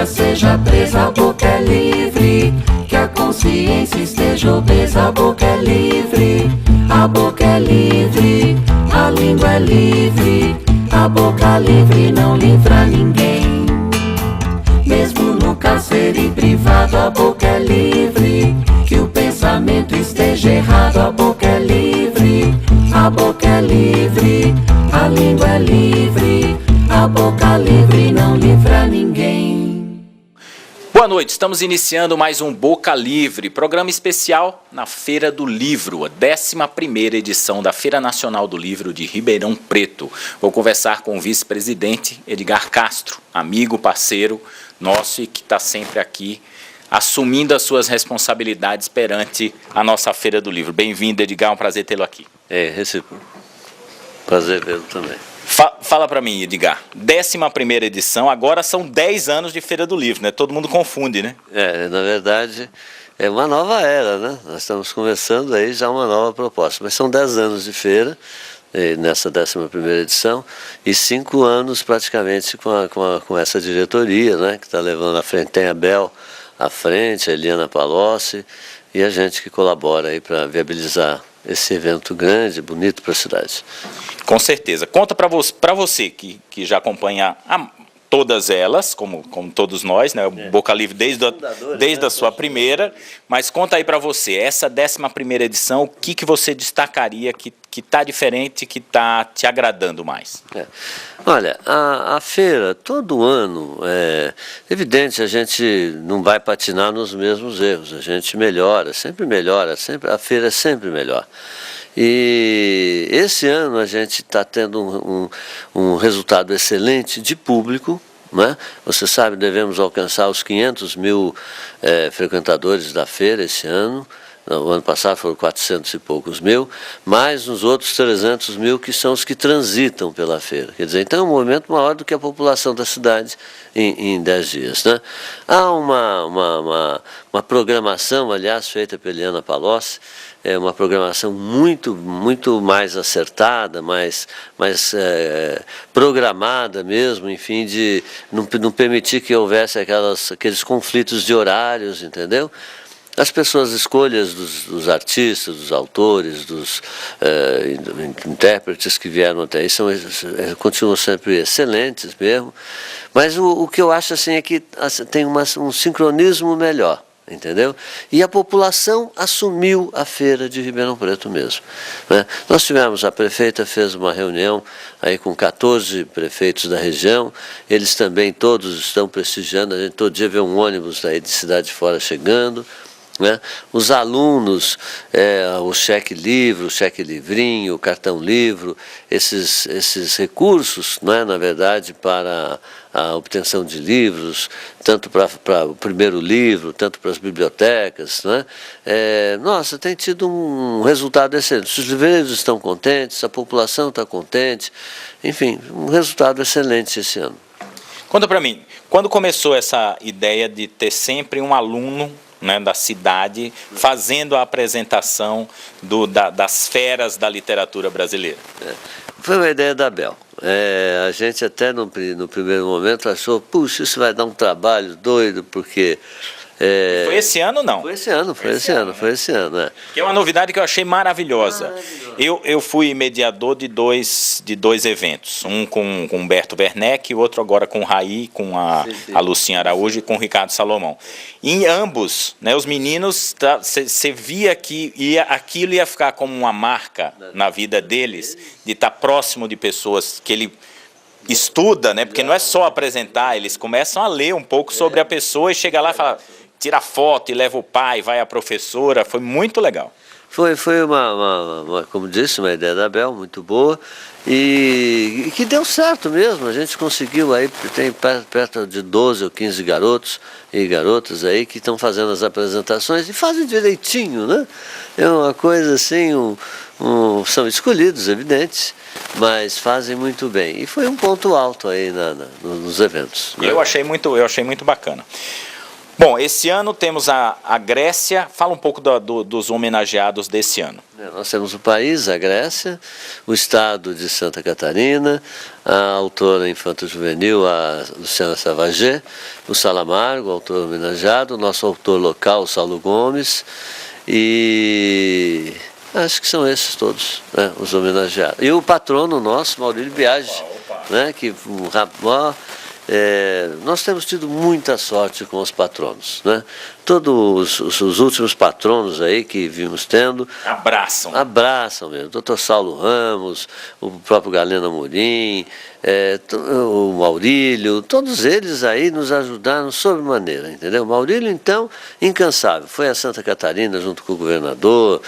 língua seja presa, a boca é livre. Que a consciência esteja obesa, a boca é livre. A boca é livre, a língua é livre. A boca livre não livra ninguém. Mesmo no cárcere privado, a boca é livre. Que o pensamento esteja errado, a boca é livre. A boca é livre, a língua é livre. A boca livre não livra ninguém. Boa noite, estamos iniciando mais um Boca Livre, programa especial na Feira do Livro, a 11ª edição da Feira Nacional do Livro de Ribeirão Preto. Vou conversar com o vice-presidente Edgar Castro, amigo, parceiro nosso e que está sempre aqui assumindo as suas responsabilidades perante a nossa Feira do Livro. Bem-vindo, Edgar, é um prazer tê-lo aqui. Recíproco. Prazer vê-lo também. Fala para mim, Edgar, 11ª edição, agora são 10 anos de Feira do Livro, né? Todo mundo confunde, né? Na verdade, é uma nova era, né? Nós estamos começando aí já uma nova proposta, mas são 10 anos de feira, nessa 11ª edição, e 5 anos praticamente com essa diretoria, né? Que está levando à frente, tem a Bel à frente, a Eliana Palocci, e a gente que colabora aí para viabilizar esse evento grande, bonito para a cidade. Com certeza. Conta para você que já acompanha todas elas, como todos nós, né? O Boca Livre desde a sua primeira, mas conta aí para você, essa 11ª edição, o que você destacaria que está diferente, que está te agradando mais? Olha, a feira, todo ano, é evidente, a gente não vai patinar nos mesmos erros, a gente melhora, sempre, a feira é sempre melhor. E esse ano a gente está tendo um resultado excelente de público, né? Você sabe, devemos alcançar os 500 mil frequentadores da feira esse ano. O ano passado foram 400 e poucos mil, mais os outros 300 mil que são os que transitam pela feira. Quer dizer, então é um movimento maior do que a população da cidade em 10 dias. Né? Há uma programação, aliás, feita pela Eliana Palocci, uma programação muito mais acertada, mais programada mesmo, enfim, de não permitir que houvesse aqueles conflitos de horários, entendeu? As pessoas, escolhas dos artistas, dos autores, dos intérpretes que vieram até aí continuam sempre excelentes mesmo, mas o que eu acho assim é que tem um sincronismo melhor, entendeu? E a população assumiu a feira de Ribeirão Preto mesmo, né? Nós tivemos, a prefeita fez uma reunião aí com 14 prefeitos da região, eles também todos estão prestigiando, a gente todo dia vê um ônibus aí de cidade de fora chegando, né? Os alunos, o cheque livro, o cheque livrinho, o cartão livro, esses recursos, né, na verdade, para a obtenção de livros, tanto para o primeiro livro, tanto para as bibliotecas, né? Nossa, tem tido um resultado excelente. Os livreiros estão contentes, a população está contente, enfim, um resultado excelente esse ano. Conta para mim, quando começou essa ideia de ter sempre um aluno, né, da cidade, fazendo a apresentação das feras da literatura brasileira? Foi uma ideia da Bel. A gente até no primeiro momento achou, puxa, isso vai dar um trabalho doido, porque... Foi esse ano, não? Foi esse ano. Que é uma novidade que eu achei maravilhosa. Eu fui mediador de dois eventos, um com Humberto Werneck e outro agora com o Raí, com a Lucinha Araújo e com o Ricardo Salomão. Em ambos, né, os meninos, você via que aquilo ia ficar como uma marca na vida deles, de estar próximo de pessoas que ele estuda, né, porque não é só apresentar, eles começam a ler um pouco sobre a pessoa e chega lá e fala... Tira foto e leva o pai, vai a professora, foi muito legal. Foi como disse, uma ideia da Bel, muito boa, e que deu certo mesmo, a gente conseguiu aí, tem perto de 12 ou 15 garotos e garotas aí que estão fazendo as apresentações e fazem direitinho, né? É uma coisa assim, são escolhidos, evidente, mas fazem muito bem, e foi um ponto alto aí nos eventos. Né? Eu achei muito bacana. Bom, esse ano temos a Grécia. Fala um pouco dos homenageados desse ano. Nós temos o país, a Grécia, o estado de Santa Catarina, a autora infanto-juvenil, a Luciana Savaget, o Salamargo, autor homenageado, o nosso autor local, o Saulo Gomes, e acho que são esses todos, né, os homenageados. E o patrono nosso, Maurílio Biagi, né, que nós temos tido muita sorte com os patronos, né? Todos os últimos patronos aí que vimos tendo... Abraçam mesmo. O Dr. Saulo Ramos, o próprio Galeno Amorim, o Maurílio, todos eles aí nos ajudaram sobremaneira, entendeu? O Maurílio, então, incansável. Foi a Santa Catarina junto com o governador,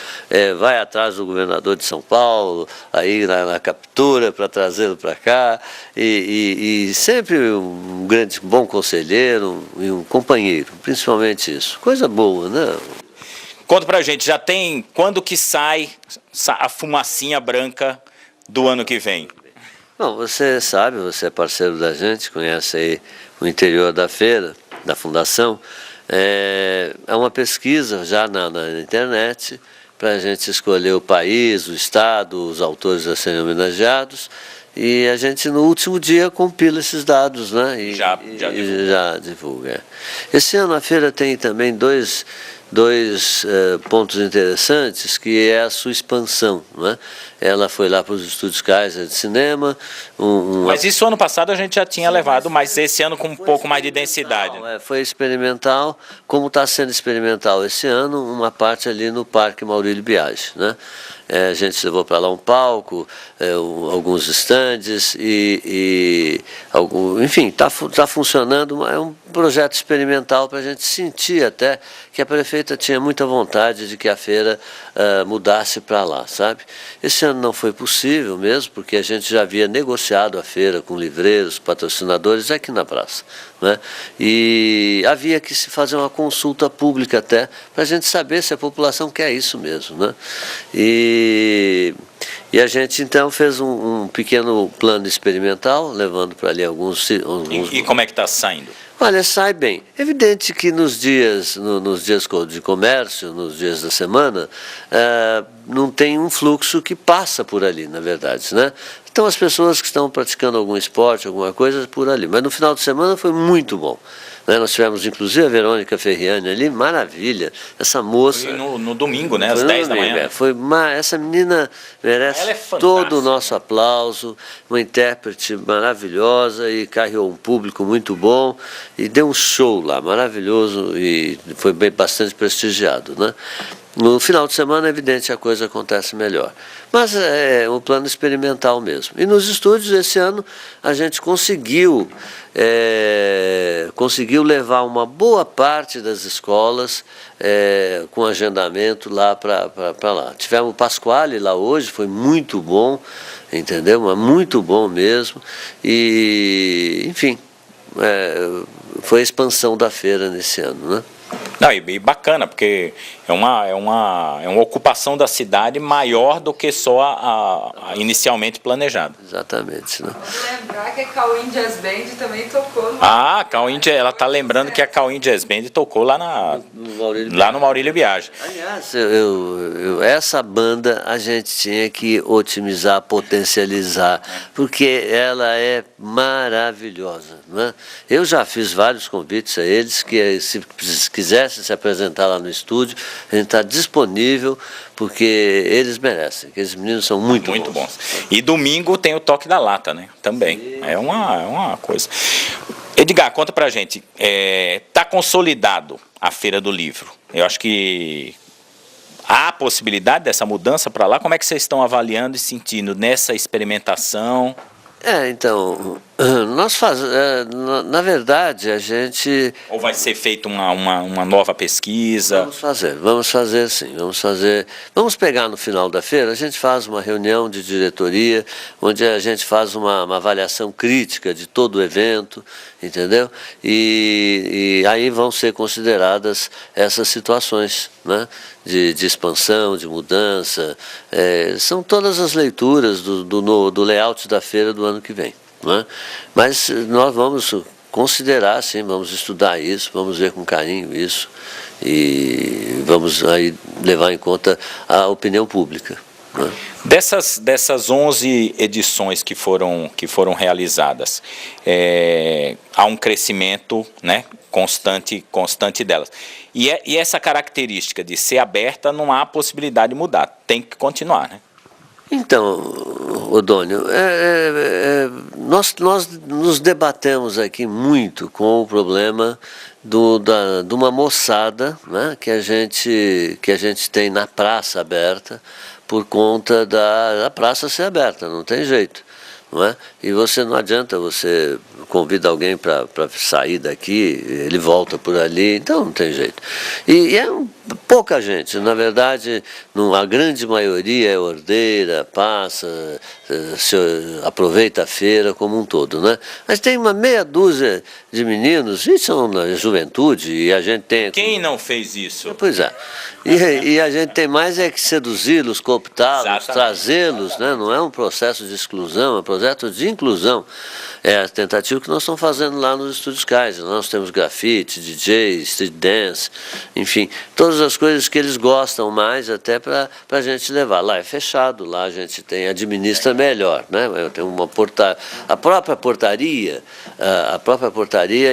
vai atrás do governador de São Paulo, aí na captura para trazê-lo para cá, e sempre um grande, bom conselheiro e um companheiro, principalmente isso. Coisa boa, né? Conta pra gente, já tem, quando que sai a fumacinha branca do ano que vem? Bom, você sabe, você é parceiro da gente, conhece aí o interior da feira, da fundação, é uma pesquisa já na internet para a gente escolher o país, o estado, os autores a serem homenageados, e a gente no último dia compila esses dados, né? E já divulga. Esse ano a feira tem também dois pontos interessantes, que é a sua expansão, né? Ela foi lá para os Estúdios Kaiser de cinema. Mas isso ano passado a gente já tinha levado, mas esse ano com um pouco mais de densidade. Foi experimental, como está sendo experimental esse ano, uma parte ali no Parque Maurílio Biagi, né? A gente levou para lá um palco, alguns estandes enfim, está funcionando, é um projeto experimental para a gente sentir até que a prefeita tinha muita vontade de que a feira mudasse para lá, sabe? Esse ano não foi possível mesmo, porque a gente já havia negociado a feira com livreiros, patrocinadores aqui na praça, né? E havia que se fazer uma consulta pública até, para a gente saber se a população quer isso mesmo, né? E a gente então fez um pequeno plano experimental, levando para ali alguns... E como é que está saindo? Olha, sai bem. Evidente que nos dias de comércio, nos dias da semana, não tem um fluxo que passa por ali, na verdade, né? Então as pessoas que estão praticando algum esporte, alguma coisa, por ali. Mas no final de semana foi muito bom. Né? Nós tivemos inclusive a Verônica Ferriani ali, maravilha. Essa moça... Foi no domingo, né? Às 10 da manhã. Essa menina merece todo o nosso aplauso, uma intérprete maravilhosa e carregou um público muito bom e deu um show lá, maravilhoso, e foi bastante prestigiado, né? No final de semana, é evidente, a coisa acontece melhor. Mas é um plano experimental mesmo. E nos estúdios, esse ano, a gente conseguiu levar uma boa parte das escolas com agendamento lá para lá. Tivemos o Pasquale lá hoje, foi muito bom, entendeu? Mas muito bom mesmo. E, enfim, foi a expansão da feira nesse ano, né? Não, e bacana, porque é uma ocupação da cidade maior do que só a inicialmente planejada. Exatamente. Né? Vamos lembrar que a Cauim Jazz Band também tocou. A Cauim, ela está lembrando que a Cauim Jazz Band tocou lá no Maurílio Biagi. Aliás, essa banda a gente tinha que otimizar, potencializar, porque ela é maravilhosa. Né? Eu já fiz vários convites a eles, que se quisesse se apresentar lá no estúdio, a gente está disponível, porque eles merecem, que esses meninos são muito bons. E domingo tem o Toque da Lata, né? Também. Sim. É uma coisa. Edgar, conta pra gente, está consolidado a Feira do Livro? Eu acho que há a possibilidade dessa mudança para lá? Como é que vocês estão avaliando e sentindo nessa experimentação? Então, nós na verdade, a gente... Ou vai ser feita uma nova pesquisa? Vamos fazer sim, vamos pegar no final da feira, a gente faz uma reunião de diretoria, onde a gente faz uma avaliação crítica de todo o evento, entendeu? E aí vão ser consideradas essas situações, né? De expansão, de mudança, são todas as leituras do layout da feira do ano que vem. Né? Mas nós vamos considerar, sim, vamos estudar isso, vamos ver com carinho isso e vamos aí levar em conta a opinião pública. Né? Dessas 11 edições que foram realizadas, há um crescimento, né, constante delas. E essa característica de ser aberta, não há possibilidade de mudar, tem que continuar, né? Então, Odônio, nós nos debatemos aqui muito com o problema de uma moçada, né, que a gente tem na praça aberta, por conta da praça ser aberta, não tem jeito. Não é? E não adianta, você convida alguém para sair daqui, ele volta por ali, então não tem jeito. E é pouca gente, na verdade, a grande maioria é ordeira, passa, aproveita a feira como um todo, né? Mas tem uma meia dúzia de meninos, e são na juventude, e a gente tem... Quem não fez isso? Pois é. E a gente tem mais é que seduzi-los, cooptá-los, trazê-los, né? Não é um processo de exclusão, é um projeto de inclusão. É a tentativa que nós estamos fazendo lá nos Estúdios Kaiser. Nós temos grafite, DJ, street dance, enfim, todas as coisas que eles gostam mais até para a gente levar. Lá é fechado, lá a gente administra melhor, né? Tem uma a própria portaria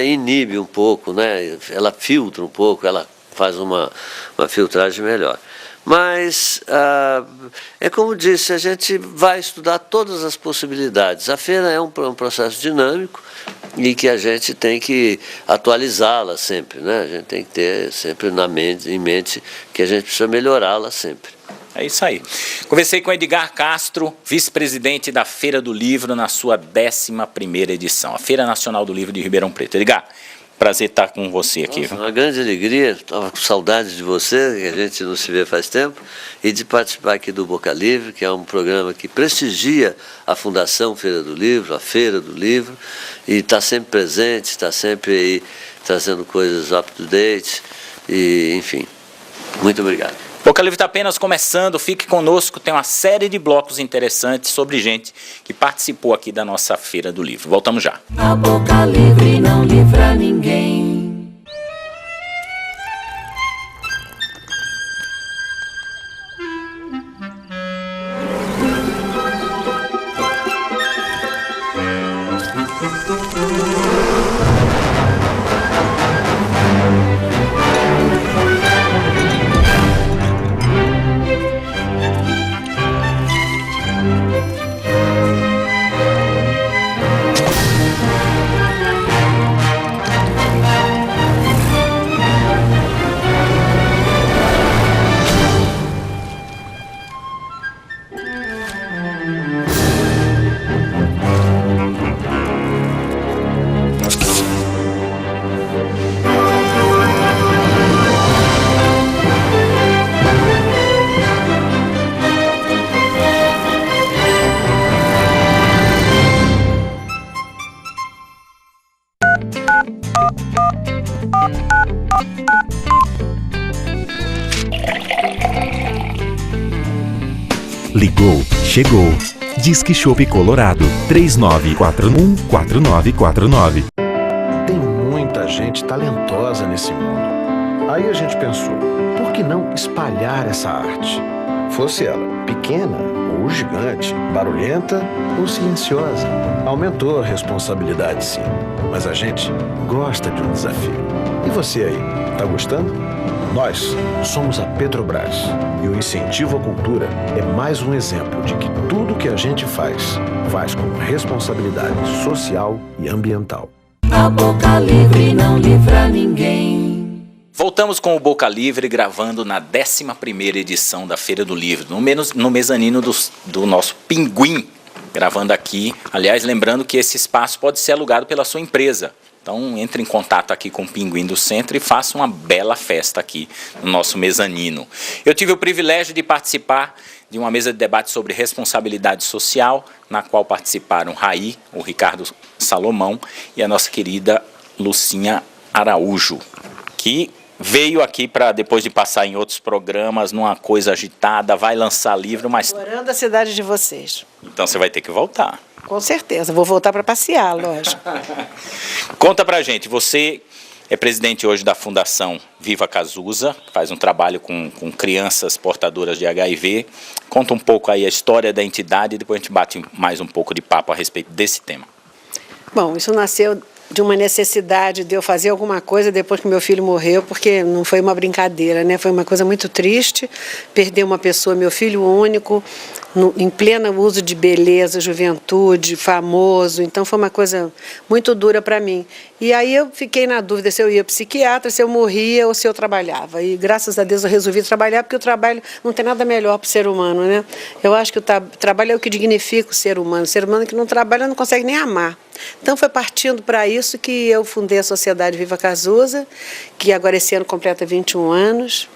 inibe um pouco, né? Ela filtra um pouco, ela faz uma filtragem melhor. Mas, é como disse, a gente vai estudar todas as possibilidades. A feira é um processo dinâmico e que a gente tem que atualizá-la sempre, né? A gente tem que ter sempre em mente que a gente precisa melhorá-la sempre. É isso aí. Conversei com Edgar Castro, vice-presidente da Feira do Livro, na sua 11ª edição, a Feira Nacional do Livro de Ribeirão Preto. Edgar, prazer estar com você aqui. Nossa, uma grande alegria, estava com saudade de você, que a gente não se vê faz tempo, e de participar aqui do Boca Livre, que é um programa que prestigia a Fundação Feira do Livro, a Feira do Livro, e está sempre presente, está sempre aí trazendo coisas up-to-date, e enfim, muito obrigado. Boca Livre está apenas começando, fique conosco, tem uma série de blocos interessantes sobre gente que participou aqui da nossa Feira do Livro. Voltamos já. A Boca Livre não livra ninguém. Ligou, chegou. Disque Chopp Colorado, 3941-4949. Tem muita gente talentosa nesse mundo. Aí a gente pensou, por que não espalhar essa arte? Fosse ela pequena ou gigante, barulhenta ou silenciosa. Aumentou a responsabilidade, sim. Mas a gente gosta de um desafio. E você aí, tá gostando? Nós somos a Petrobras e o incentivo à cultura é mais um exemplo de que tudo que a gente faz com responsabilidade social e ambiental. A Boca Livre não livra ninguém. Voltamos com o Boca Livre gravando na 11ª edição da Feira do Livro, no mezanino do nosso Pinguim, gravando aqui. Aliás, lembrando que esse espaço pode ser alugado pela sua empresa. Então, entre em contato aqui com o Pinguim do Centro e faça uma bela festa aqui no nosso mezanino. Eu tive o privilégio de participar de uma mesa de debate sobre responsabilidade social, na qual participaram Raí, o Ricardo Salomão e a nossa querida Lucinha Araújo, que veio aqui para, depois de passar em outros programas, numa coisa agitada, vai lançar livro, mas... Adorando a cidade de vocês. Então você vai ter que voltar. Com certeza, vou voltar para passear, lógico. Conta pra gente, você é presidente hoje da Fundação Viva Cazuza, que faz um trabalho com crianças portadoras de HIV. Conta um pouco aí a história da entidade e depois a gente bate mais um pouco de papo a respeito desse tema. Bom, isso nasceu de uma necessidade de eu fazer alguma coisa depois que meu filho morreu, porque não foi uma brincadeira, né? Foi uma coisa muito triste, perder uma pessoa, meu filho único, em pleno uso de beleza, juventude, famoso, então foi uma coisa muito dura para mim. E aí eu fiquei na dúvida se eu ia psiquiatra, se eu morria ou se eu trabalhava. E graças a Deus eu resolvi trabalhar, porque o trabalho não tem nada melhor para o ser humano, né? Eu acho que o trabalho é o que dignifica o ser humano. O ser humano que não trabalha não consegue nem amar. Então foi partindo para isso que eu fundei a Sociedade Viva Cazuza, que agora esse ano completa 21 anos.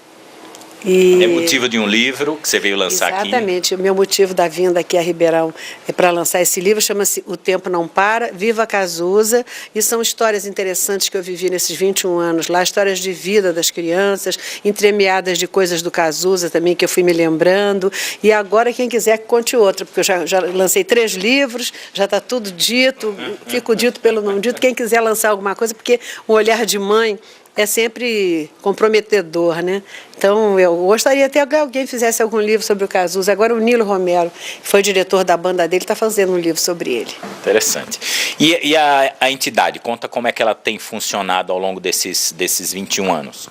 E é motivo de um livro que você veio lançar aqui. Exatamente, o meu motivo da vinda aqui a Ribeirão é para lançar esse livro, chama-se O Tempo Não Para, Viva Cazuza, e são histórias interessantes que eu vivi nesses 21 anos lá, histórias de vida das crianças, entremeadas de coisas do Cazuza também, que eu fui me lembrando, e agora quem quiser que conte outra, porque eu já lancei 3 livros, já está tudo dito, fico dito pelo não dito, quem quiser lançar alguma coisa, porque o olhar de mãe é sempre comprometedor, né? Então, eu gostaria até que alguém fizesse algum livro sobre o Cazuza. Agora o Nilo Romero, que foi diretor da banda dele, está fazendo um livro sobre ele. Interessante. E a entidade, conta como é que ela tem funcionado ao longo desses 21 anos.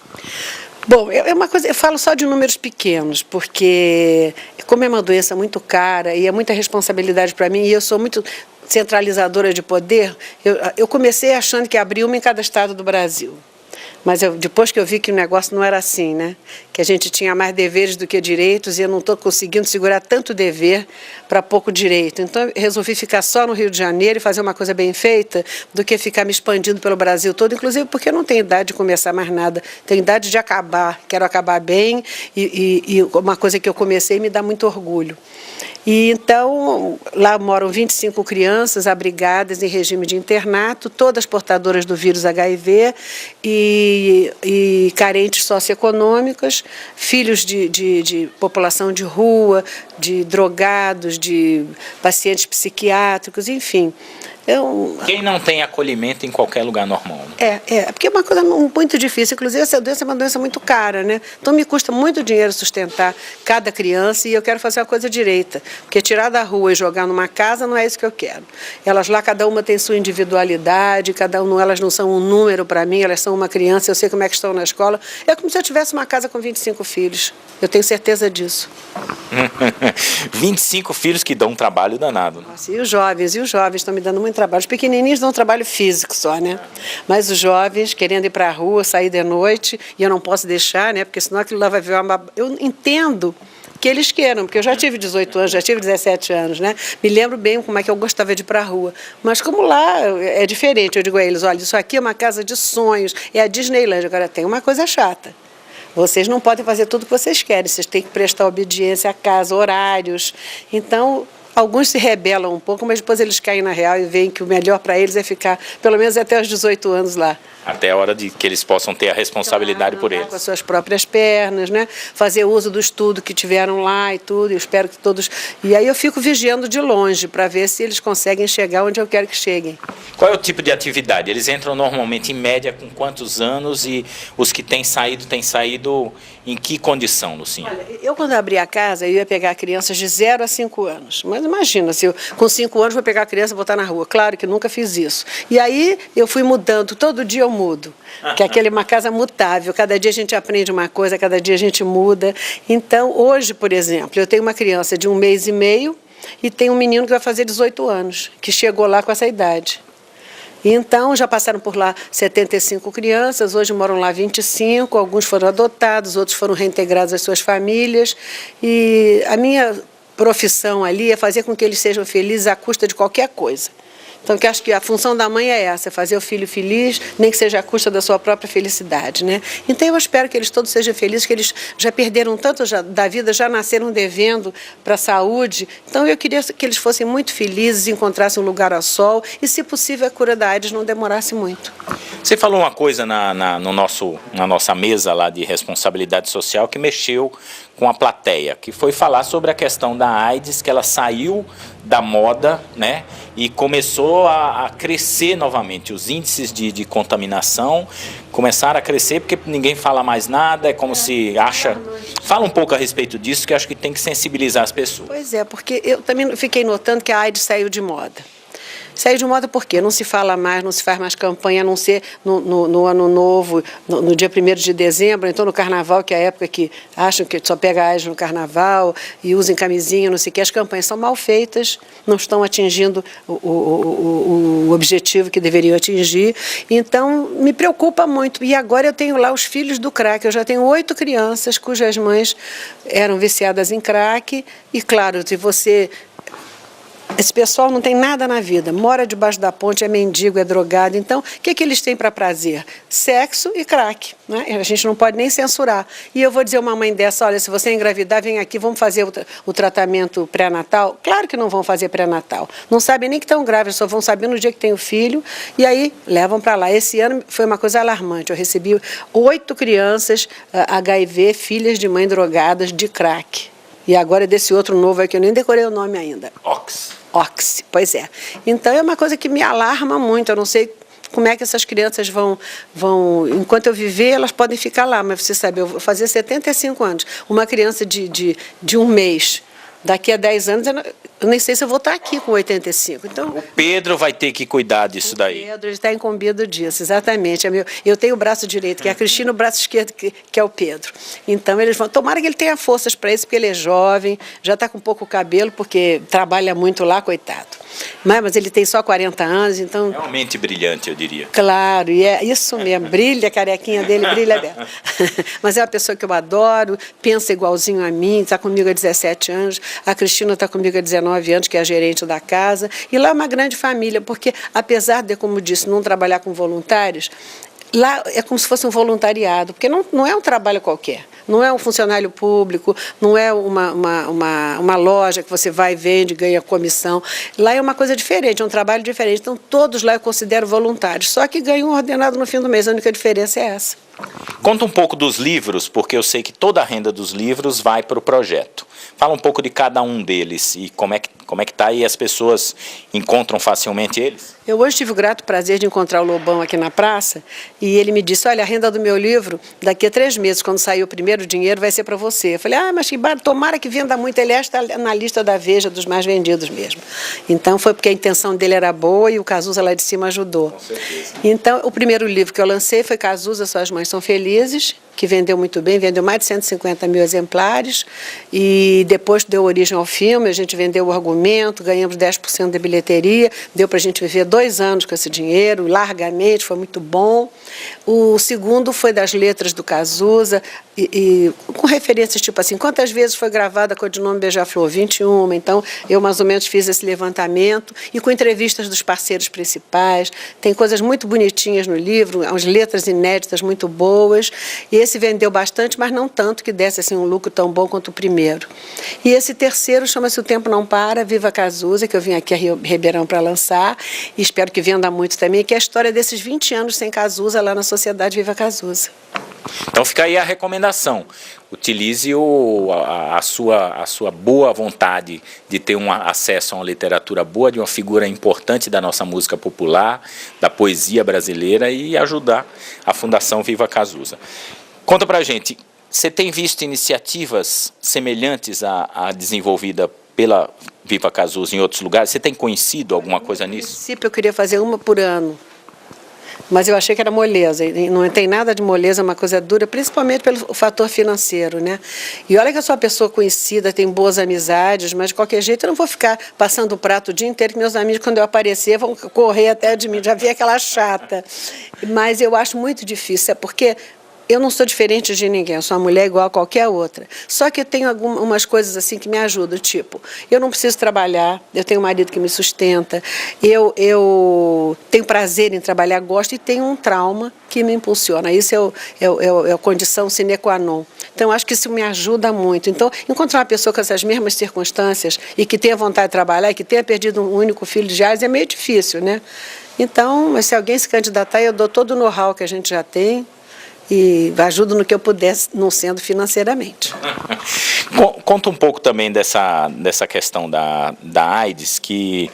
Bom, é uma coisa, eu falo só de números pequenos, porque como é uma doença muito cara e é muita responsabilidade para mim, e eu sou muito centralizadora de poder, eu comecei achando que abria uma em cada estado do Brasil. Mas depois que eu vi que o negócio não era assim, né? Que a gente tinha mais deveres do que direitos e eu não estou conseguindo segurar tanto dever para pouco direito. Então eu resolvi ficar só no Rio de Janeiro e fazer uma coisa bem feita do que ficar me expandindo pelo Brasil todo, inclusive porque eu não tenho idade de começar mais nada, tenho idade de acabar, quero acabar bem e uma coisa que eu comecei me dá muito orgulho. E então, lá moram 25 crianças abrigadas em regime de internato, todas portadoras do vírus HIV e carentes socioeconômicas, filhos de população de rua, de drogados, de pacientes psiquiátricos, enfim. Quem não tem acolhimento em qualquer lugar normal. Né? Porque é uma coisa muito difícil. Inclusive, essa doença é uma doença muito cara, né? Então, me custa muito dinheiro sustentar cada criança e eu quero fazer a coisa direita. Porque tirar da rua e jogar numa casa não é isso que eu quero. Elas lá, cada uma tem sua individualidade, elas não são um número para mim, elas são uma criança, eu sei como é que estão na escola. É como se eu tivesse uma casa com 25 filhos. Eu tenho certeza disso. 25 filhos que dão um trabalho danado. Né? Nossa, e os jovens estão me dando muito trabalho. Os pequenininhos dão um trabalho físico só, né? Mas os jovens querendo ir para a rua, sair de noite, e eu não posso deixar, né? Porque senão aquilo lá vai virar uma... Eu entendo que eles queiram, porque eu já tive 18 anos, já tive 17 anos, né? Me lembro bem como é que eu gostava de ir para a rua. Mas como lá é diferente, eu digo a eles, olha, isso aqui é uma casa de sonhos, é a Disneylandia. Agora tem uma coisa chata. Vocês não podem fazer tudo o que vocês querem, vocês têm que prestar obediência à casa, horários. Então, alguns se rebelam um pouco, mas depois eles caem na real e veem que o melhor para eles é ficar, pelo menos até os 18 anos lá. Até a hora de que eles possam ter a responsabilidade por eles. Com as suas próprias pernas, né? Fazer uso do estudo que tiveram lá e tudo, eu espero que todos... E aí eu fico vigiando de longe para ver se eles conseguem chegar onde eu quero que cheguem. Qual é o tipo de atividade? Eles entram normalmente em média com quantos anos e os que têm saído em que condição, Lucinha? Olha, eu quando abri a casa, eu ia pegar crianças de 0 a 5 anos. Mas imagina, se eu com 5 anos vou pegar a criança e botar na rua. Claro que nunca fiz isso. E aí eu fui mudando, todo dia eu mudo. Que aquela é uma casa mutável, cada dia a gente aprende uma coisa, cada dia a gente muda. Então, hoje, por exemplo, eu tenho uma criança de 1 mês e meio e tem um menino que vai fazer 18 anos, que chegou lá com essa idade. Então, já passaram por lá 75 crianças, hoje moram lá 25, alguns foram adotados, outros foram reintegrados às suas famílias. E a minha profissão ali é fazer com que eles sejam felizes à custa de qualquer coisa. Então, eu acho que a função da mãe é essa, fazer o filho feliz, nem que seja à custa da sua própria felicidade, né? Então, eu espero que eles todos sejam felizes, que eles já perderam tanto da vida, já nasceram devendo para a saúde. Então, eu queria que eles fossem muito felizes, encontrassem um lugar ao sol e, se possível, a cura da AIDS não demorasse muito. Você falou uma coisa na nossa mesa lá de responsabilidade social que mexeu com a plateia, que foi falar sobre a questão da AIDS, que ela saiu da moda, né, e começou a crescer novamente. Os índices de contaminação começaram a crescer porque ninguém fala mais nada, é como se acha... Fala um pouco a respeito disso, que eu acho que tem que sensibilizar as pessoas. Pois é, porque eu também fiquei notando que a AIDS saiu de moda. Saiu de moda por quê? Não se fala mais, não se faz mais campanha, a não ser no Ano Novo, no dia 1º de dezembro, então no Carnaval, que é a época que acham que só pega AIDS no Carnaval e usam camisinha, não sei o que. As campanhas são mal feitas, não estão atingindo o objetivo que deveriam atingir. Então, me preocupa muito. E agora eu tenho lá os filhos do crack. Eu já tenho 8 crianças cujas mães eram viciadas em crack. E, claro, se você... Esse pessoal não tem nada na vida, mora debaixo da ponte, é mendigo, é drogado. Então, o que eles têm para prazer? Sexo e crack, né? A gente não pode nem censurar. E eu vou dizer a uma mãe dessa, olha, se você engravidar, vem aqui, vamos fazer o tratamento pré-natal. Claro que não vão fazer pré-natal. Não sabem nem que estão grávidas, só vão saber no dia que tem o filho. E aí, levam para lá. Esse ano foi uma coisa alarmante. Eu recebi 8 crianças HIV, filhas de mãe drogadas de crack. E agora é desse outro novo aí que eu nem decorei o nome ainda. Oxy, pois é. Então é uma coisa que me alarma muito. Eu não sei como é que essas crianças vão... Enquanto eu viver, elas podem ficar lá. Mas você sabe, eu vou fazer 75 anos. Uma criança de um mês, daqui a 10 anos, eu nem sei se eu vou estar aqui com 85. Então, o Pedro vai ter que cuidar disso daí. O Pedro está incumbido disso, exatamente. Eu tenho o braço direito, que é a Cristina, o braço esquerdo, que é o Pedro. Então, eles vão... Tomara que ele tenha forças para isso, porque ele é jovem, já está com pouco cabelo, porque trabalha muito lá, coitado. Mas ele tem só 40 anos, então... Realmente brilhante, eu diria. Claro, e é isso mesmo, brilha, a carequinha dele brilha dela. Mas é uma pessoa que eu adoro, pensa igualzinho a mim, está comigo há 17 anos, a Cristina está comigo há 19 anos, que é a gerente da casa, e lá é uma grande família, porque apesar de, como disse, não trabalhar com voluntários, lá é como se fosse um voluntariado, porque não é um trabalho qualquer. Não é um funcionário público, não é uma loja que você vai, vende, ganha comissão. Lá é uma coisa diferente, é um trabalho diferente. Então, todos lá eu considero voluntários, só que ganham um ordenado no fim do mês. A única diferença é essa. Conta um pouco dos livros, porque eu sei que toda a renda dos livros vai para o projeto. Fala um pouco de cada um deles e como é que está aí, as pessoas encontram facilmente eles? Eu hoje tive o grato prazer de encontrar o Lobão aqui na praça e ele me disse, olha, a renda do meu livro, daqui a 3 meses, quando sair o primeiro dinheiro, vai ser para você. Eu falei, mas tomara que venda muito, ele está na lista da Veja dos mais vendidos mesmo. Então foi porque a intenção dele era boa e o Cazuza lá de cima ajudou. Com certeza. Então o primeiro livro que eu lancei foi Cazuza, Suas Mães São Felizes, que vendeu muito bem, vendeu mais de 150 mil exemplares, e depois deu origem ao filme, a gente vendeu o argumento, ganhamos 10% da bilheteria, deu para a gente viver 2 anos com esse dinheiro, largamente, foi muito bom. O segundo foi das letras do Cazuza, e com referências tipo assim, quantas vezes foi gravada com o nome Beija-Flor? 21, então eu mais ou menos fiz esse levantamento, e com entrevistas dos parceiros principais, tem coisas muito bonitinhas no livro, umas letras inéditas muito boas, e esse vendeu bastante, mas não tanto que desse assim, um lucro tão bom quanto o primeiro. E esse terceiro chama-se O Tempo Não Para, Viva Cazuza, que eu vim aqui a Ribeirão para lançar, e espero que venda muito também, que é a história desses 20 anos sem Cazuza lá na Sociedade Viva Cazuza. Então fica aí a recomendação, utilize a sua boa vontade de ter um acesso a uma literatura boa, de uma figura importante da nossa música popular, da poesia brasileira, e ajudar a Fundação Viva Cazuza. Conta pra gente, você tem visto iniciativas semelhantes à desenvolvida pela Viva Cazuza em outros lugares? Você tem conhecido alguma coisa nisso? No princípio eu queria fazer uma por ano. Mas eu achei que era moleza, e não tem nada de moleza, é uma coisa dura, principalmente pelo fator financeiro, né? E olha que eu sou uma pessoa conhecida, tenho boas amizades, mas de qualquer jeito eu não vou ficar passando o prato o dia inteiro, que meus amigos, quando eu aparecer, vão correr até de mim, já vi aquela chata. Mas eu acho muito difícil, é porque... Eu não sou diferente de ninguém, eu sou uma mulher igual a qualquer outra. Só que eu tenho algumas coisas assim que me ajudam, tipo, eu não preciso trabalhar, eu tenho um marido que me sustenta, eu tenho prazer em trabalhar, gosto, e tenho um trauma que me impulsiona. Isso é a condição sine qua non. Então, acho que isso me ajuda muito. Então, encontrar uma pessoa com essas mesmas circunstâncias e que tenha vontade de trabalhar e que tenha perdido um único filho de AIDS é meio difícil, né? Então, mas se alguém se candidatar, eu dou todo o know-how que a gente já tem, e ajudo no que eu puder, não sendo financeiramente. Conta um pouco também dessa questão da AIDS, que,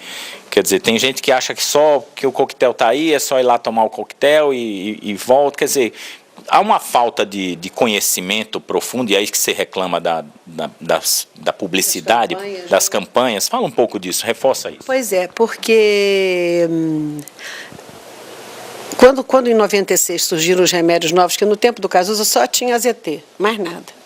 quer dizer, tem gente que acha que só que o coquetel está aí, é só ir lá tomar o coquetel e volta, quer dizer, há uma falta de conhecimento profundo, e é isso que você reclama da publicidade, das campanhas. Fala um pouco disso, reforça isso. Pois é, porque quando em 96 surgiram os remédios novos, que no tempo do Cazuza só tinha AZT, mais nada.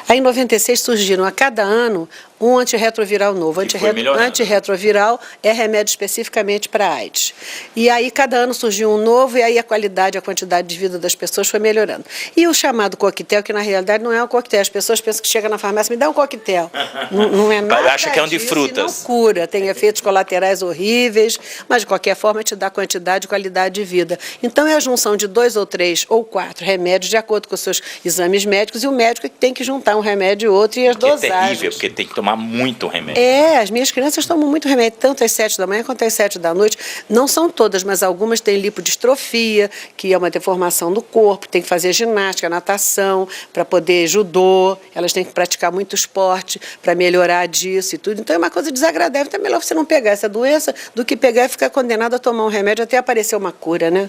Aí em 96 surgiram a cada ano um antirretroviral novo. Antirretroviral é remédio especificamente para AIDS. E aí cada ano surgiu um novo e aí a qualidade, a quantidade de vida das pessoas foi melhorando. E o chamado coquetel, que na realidade não é um coquetel. As pessoas pensam que chega na farmácia, me dá um coquetel. Não é nada. Acha que é um de frutas. Não cura, tem efeitos colaterais horríveis, mas de qualquer forma te dá quantidade e qualidade de vida. Então é a junção de 2 ou 3 ou 4 remédios de acordo com os seus exames médicos, e o médico é que tem que juntar um remédio e outro e as dosagens. É terrível, porque tem que tomar muito remédio. As minhas crianças tomam muito remédio, tanto às 7 da manhã quanto às 7 da noite. Não são todas, mas algumas têm lipodistrofia, que é uma deformação do corpo, tem que fazer ginástica, natação, para poder judô, elas têm que praticar muito esporte para melhorar disso e tudo. Então é uma coisa desagradável, então é melhor você não pegar essa doença do que pegar e ficar condenado a tomar um remédio até aparecer uma cura, né?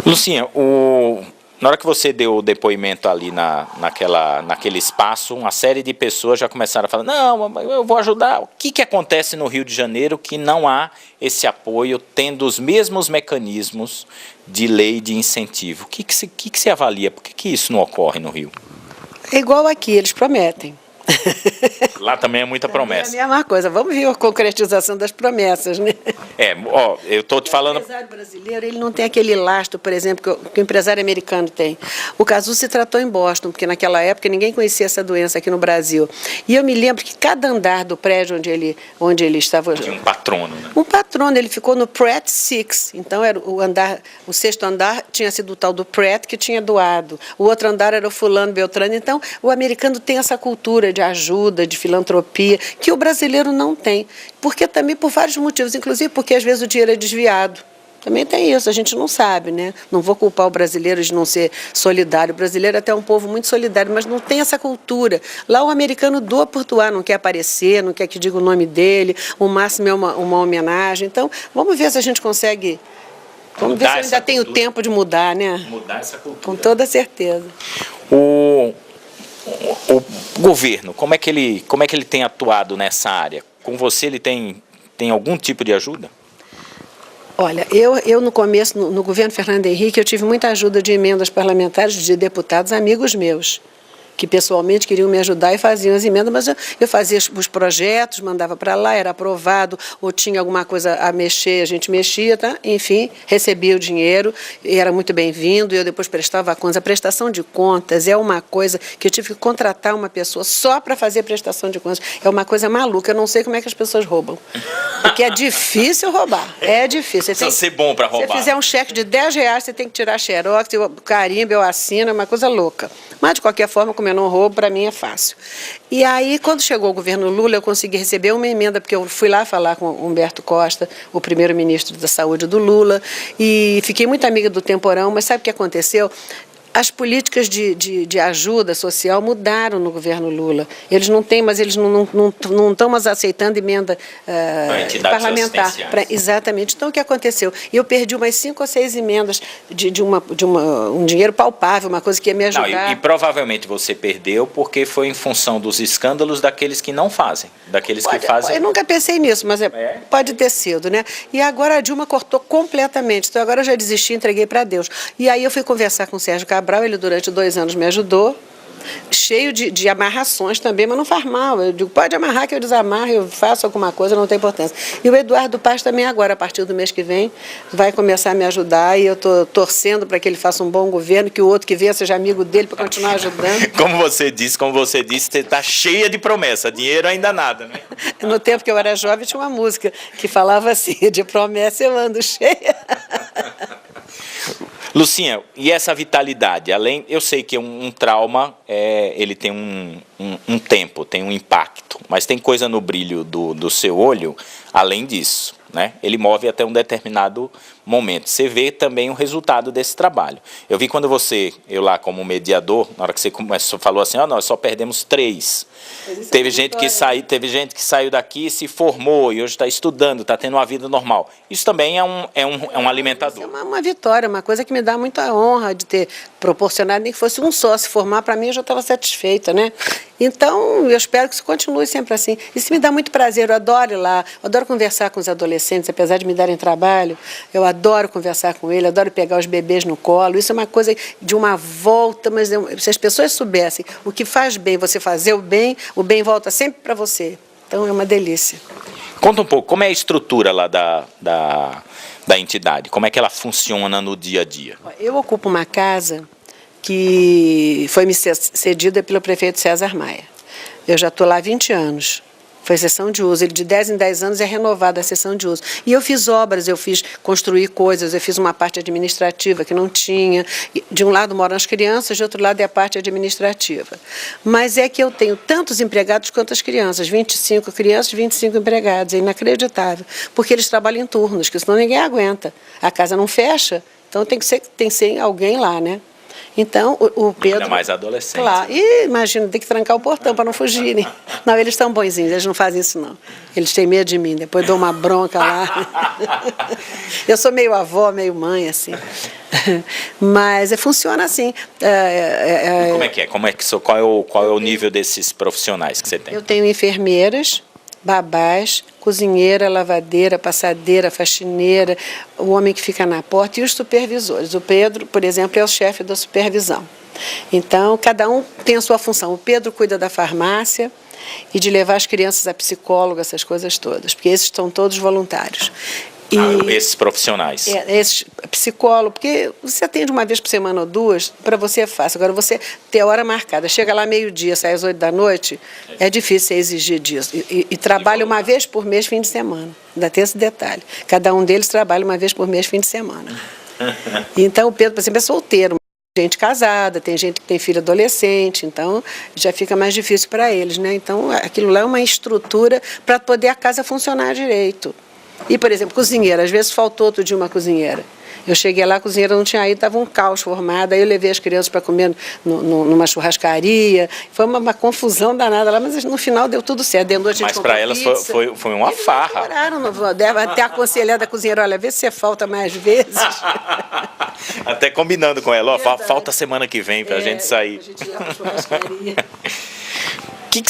Lucinha, na hora que você deu o depoimento ali naquele espaço, uma série de pessoas já começaram a falar, não, eu vou ajudar. O que acontece no Rio de Janeiro que não há esse apoio, tendo os mesmos mecanismos de lei de incentivo? O que você avalia? Por que isso não ocorre no Rio? É igual aqui, eles prometem. Lá também é muita promessa. É a mesma coisa. Vamos ver a concretização das promessas, né? Eu estou te falando... O empresário brasileiro, ele não tem aquele lastro, por exemplo, que o empresário americano tem. O Cazuza se tratou em Boston, porque naquela época ninguém conhecia essa doença aqui no Brasil. E eu me lembro que cada andar do prédio onde ele estava... Tinha um patrono, né? Um patrono, ele ficou no Pratt 6. Então, era o sexto andar tinha sido o tal do Pratt, que tinha doado. O outro andar era o fulano Beltrano. Então, o americano tem essa cultura de ajuda, de filantropia, que o brasileiro não tem. Porque também por vários motivos, inclusive porque às vezes o dinheiro é desviado. Também tem isso, a gente não sabe, né? Não vou culpar o brasileiro de não ser solidário. O brasileiro é até um povo muito solidário, mas não tem essa cultura. Lá o americano doa por doar, não quer aparecer, não quer que diga o nome dele, o máximo é uma homenagem. Então, vamos ver se a gente consegue... Vamos ver se eu ainda tenho tempo de mudar, né? Mudar essa cultura. Com toda certeza. O governo, como é que ele tem atuado nessa área? Com você ele tem algum tipo de ajuda? Olha, eu no começo, no governo Fernando Henrique, eu tive muita ajuda de emendas parlamentares de deputados amigos meus, que pessoalmente queriam me ajudar e faziam as emendas, mas eu fazia os projetos, mandava para lá, era aprovado, ou tinha alguma coisa a mexer, a gente mexia, tá? Enfim, recebia o dinheiro, e era muito bem-vindo, e eu depois prestava contas. A prestação de contas é uma coisa que eu tive que contratar uma pessoa só para fazer prestação de contas. É uma coisa maluca, eu não sei como é que as pessoas roubam. Porque é difícil roubar, é difícil. Precisa ser bom para roubar. Se você fizer um cheque de R$10, você tem que tirar xerox, o carimbo, eu assino, é uma coisa louca. Mas, de qualquer forma, como eu não roubo, para mim é fácil. E aí, quando chegou o governo Lula, eu consegui receber uma emenda, porque eu fui lá falar com Humberto Costa, o primeiro-ministro da Saúde do Lula, e fiquei muito amiga do Temporão, mas sabe o que aconteceu? As políticas de ajuda social mudaram no governo Lula. Eles não têm, mas eles não estão mais aceitando emenda parlamentar. Exatamente. Então, o que aconteceu? Eu perdi umas 5 ou 6 emendas de um dinheiro palpável, uma coisa que ia me ajudar. E provavelmente você perdeu porque foi em função dos escândalos daqueles que não fazem, daqueles que fazem... Eu nunca pensei nisso, mas pode ter sido, né? E agora a Dilma cortou completamente. Então, agora eu já desisti, entreguei para Deus. E aí eu fui conversar com o Sérgio Cabral, ele durante 2 anos me ajudou, cheio de amarrações também, mas não faz mal. Eu digo, pode amarrar que eu desamarro, eu faço alguma coisa, não tem importância. E o Eduardo Paz também agora, a partir do mês que vem, vai começar a me ajudar, e eu estou torcendo para que ele faça um bom governo, que o outro que venha seja amigo dele para continuar ajudando. Como você disse, você está cheia de promessa, dinheiro ainda nada, né? No tempo que eu era jovem tinha uma música que falava assim, de promessa eu ando cheia. Lucinha, e essa vitalidade? Eu sei que um trauma, ele tem um tempo, tem um impacto, mas tem coisa no brilho do seu olho, além disso, né? Ele move até um determinado momento. Você vê também o resultado desse trabalho. Eu vi quando eu lá como mediador, na hora que você começou, falou assim, nós só perdemos 3. Teve gente que saiu daqui, se formou e hoje está estudando, está tendo uma vida normal. Isso também é um alimentador. É uma vitória, uma coisa que me dá muita honra de ter proporcionado, nem que fosse um só se formar, para mim eu já estava satisfeita, né? Então, eu espero que isso continue sempre assim. Isso me dá muito prazer, eu adoro ir lá, eu adoro conversar com os adolescentes, apesar de me darem trabalho, eu adoro conversar com eles, adoro pegar os bebês no colo, isso é uma coisa de uma volta, mas se as pessoas soubessem o que faz bem, você fazer o bem volta sempre para você. Então, é uma delícia. Conta um pouco, como é a estrutura lá da entidade? Como é que ela funciona no dia a dia? Eu ocupo uma casa que foi me cedida pelo prefeito César Maia. Eu já estou lá há 20 anos. Foi sessão de uso. Ele de 10 em 10 anos é renovada a sessão de uso. E eu fiz obras, eu fiz construir coisas, eu fiz uma parte administrativa que não tinha. De um lado moram as crianças, de outro lado é a parte administrativa. Mas é que eu tenho tantos empregados quanto as crianças. 25 crianças, 25 empregados. É inacreditável. Porque eles trabalham em turnos, que senão ninguém aguenta. A casa não fecha, então tem que ser alguém lá, né? Então, o Pedro... Ainda mais adolescente. Claro. E imagina, tem que trancar o portão para não fugirem. Não, eles estão bonzinhos, eles não fazem isso, não. Eles têm medo de mim, depois dou uma bronca lá. Eu sou meio avó, meio mãe, assim. Mas funciona assim. Como é que é? Qual é o nível desses profissionais que você tem? Eu tenho enfermeiras, babás, cozinheira, lavadeira, passadeira, faxineira, o homem que fica na porta e os supervisores. O Pedro, por exemplo, é o chefe da supervisão. Então, cada um tem a sua função. O Pedro cuida da farmácia e de levar as crianças a psicólogo, essas coisas todas, porque esses estão todos voluntários. Esses profissionais. Esses psicólogos, porque você atende uma vez por semana ou duas, para você é fácil. Agora, você ter a hora marcada, chega lá meio-dia, sai às 8 da noite, é difícil você exigir disso. E trabalha uma vez por mês, fim de semana. Ainda tem esse detalhe. Cada um deles trabalha uma vez por mês, fim de semana. Então, o Pedro, por exemplo, é solteiro. Tem gente casada, tem gente que tem filho adolescente, então já fica mais difícil para eles, né? Então, aquilo lá é uma estrutura para poder a casa funcionar direito. E, por exemplo, cozinheira. Às vezes faltou outro dia uma cozinheira. Eu cheguei lá, a cozinheira não tinha ido, estava um caos formado. Aí eu levei as crianças para comer numa churrascaria. Foi uma confusão danada lá, mas no final deu tudo certo. Mas para elas foi uma farra. Deve até aconselhar da cozinheira, olha, vê se você falta mais vezes. Até combinando com ela, falta semana que vem para a gente sair. A gente ir lá para a churrascaria. O que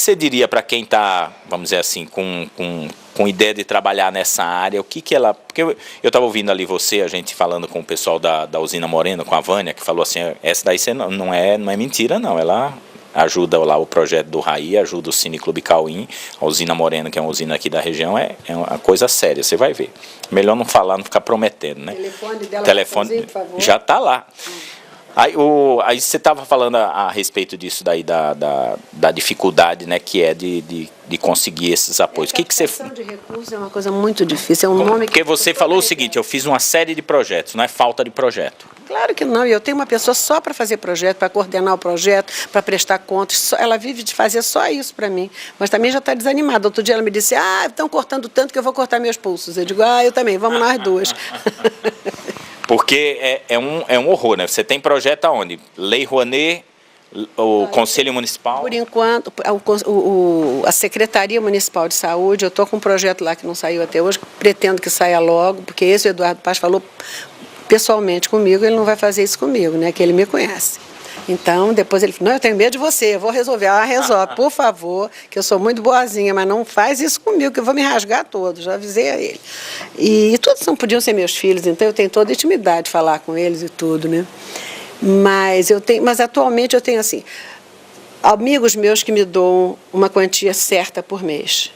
você diria para quem está, vamos dizer assim, com ideia de trabalhar nessa área? Porque eu estava ouvindo ali a gente falando com o pessoal da usina Moreno, com a Vânia, que falou assim, essa daí não é mentira, não. Ela ajuda lá o projeto do Raí, ajuda o Cine Clube Cauim, a usina Moreno, que é uma usina aqui da região, é uma coisa séria, você vai ver. Melhor não falar, não ficar prometendo, né? O telefone dela, por favor. Já está lá. Aí você estava falando a respeito disso daí, da dificuldade, né, que é de conseguir esses apoios. A captação de recursos é uma coisa muito difícil, é um nome porque você falou o seguinte, eu fiz uma série de projetos, não é falta de projeto. Claro que não, eu tenho uma pessoa só para fazer projeto, para coordenar o projeto, para prestar contas, ela vive de fazer só isso para mim, mas também já está desanimada. Outro dia ela me disse, estão cortando tanto que eu vou cortar meus pulsos. Eu digo, eu também, vamos nós duas. Porque é um horror, né? Você tem projeto aonde? Lei Rouanet, o Conselho Municipal? Por enquanto, a Secretaria Municipal de Saúde, eu estou com um projeto lá que não saiu até hoje, pretendo que saia logo, porque esse o Eduardo Paz falou pessoalmente comigo, ele não vai fazer isso comigo, né? Que ele me conhece. Então, depois ele falou, não, eu tenho medo de você, eu vou resolver. Resolve, por favor, que eu sou muito boazinha, mas não faz isso comigo, que eu vou me rasgar todo, já avisei a ele. E todos não podiam ser meus filhos, então eu tenho toda a intimidade de falar com eles e tudo, né? Mas atualmente eu tenho, assim, amigos meus que me dão uma quantia certa por mês.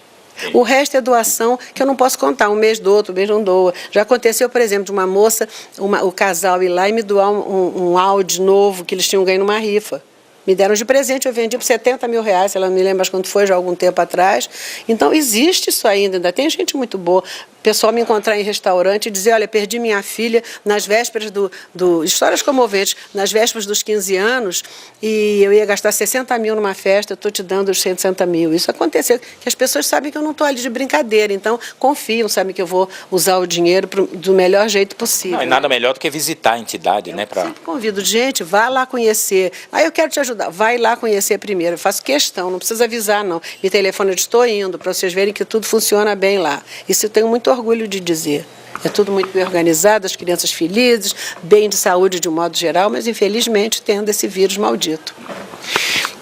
O resto é doação que eu não posso contar, um mês dou, outro mês não doa. Já aconteceu, por exemplo, de uma moça, o casal ir lá e me doar um Audi novo que eles tinham ganho numa rifa. Me deram de presente, eu vendi por 70 mil reais, ela não me lembra quanto foi, já há algum tempo atrás. Então, existe isso ainda tem gente muito boa. pessoal me encontrar em restaurante e dizer, olha, perdi minha filha nas vésperas histórias comoventes, nas vésperas dos 15 anos, e eu ia gastar 60 mil numa festa, eu estou te dando os 160 mil. Isso aconteceu, que as pessoas sabem que eu não estou ali de brincadeira, então confiam, sabem que eu vou usar o dinheiro do melhor jeito possível. Não, e nada melhor do que visitar a entidade, né? Eu sempre convido, gente, vá lá conhecer. Aí eu quero te ajudar, vai lá conhecer primeiro. Eu faço questão, não precisa avisar, não. Me telefone, eu estou indo, para vocês verem que tudo funciona bem lá. Isso eu tenho muito orgulho de dizer. É tudo muito bem organizado, as crianças felizes, bem de saúde de um modo geral, mas infelizmente tendo esse vírus maldito.